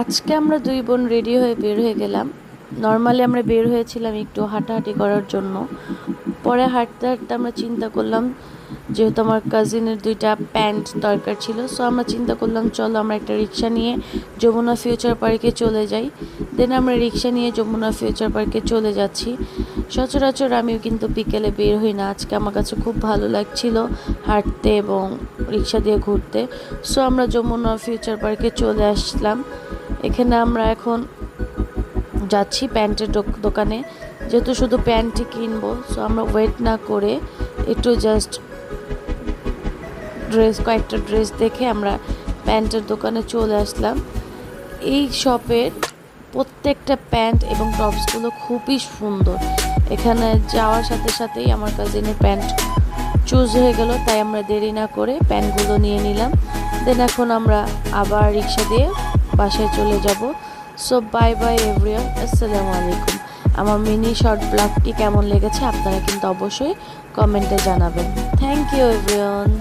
আজকে আমরা দুই বোন রেডি হয়ে বের হয়ে গেলাম। নর্মালি আমরা বের হয়েছিলাম একটু হাঁটাহাঁটি করার জন্য। পরে হাঁটতে হাঁটতে আমরা চিন্তা করলাম, যেহেতু আমার কাজিনের দুইটা প্যান্ট দরকার ছিল, সো আমরা চিন্তা করলাম চলো আমরা একটা রিক্সা নিয়ে যমুনা ফিউচার পার্কে চলে যাই। দেন আমরা রিক্সা নিয়ে যমুনা ফিউচার পার্কে চলে যাচ্ছি। সচরাচর আমিও কিন্তু বিকেলে বের হই না, আজকে আমার কাছে খুব ভালো লাগছিল হাঁটতে এবং রিক্সা দিয়ে ঘুরতে। সো আমরা যমুনা ফিউচার পার্কে চলে আসলাম। এখানে আমরা এখন যাচ্ছি প্যান্টের দোকানে, যেহেতু শুধু প্যান্টই কিনবো, সো আমরা ওয়েট না করে একটু জাস্ট কয়েকটা ড্রেস দেখে আমরা প্যান্টের দোকানে চলে আসলাম। এই শপের প্রত্যেকটা প্যান্ট এবং টপসগুলো খুবই সুন্দর। এখানে যাওয়ার সাথে সাথেই আমার কাজিনের প্যান্ট চুজ হয়ে গেল, তাই আমরা দেরি না করে প্যান্টগুলো নিয়ে নিলাম। দেন এখন আমরা আবার রিক্সা দিয়ে বাসায় চলে যাব। সো বাই বাই এভরিওয়ান, আসসালামু আলাইকুম। আমার মিনি শর্ট ব্লগটি কেমন লেগেছে আপনারা কিন্তু অবশ্যই কমেন্টে জানাবেন। Thank you everyone.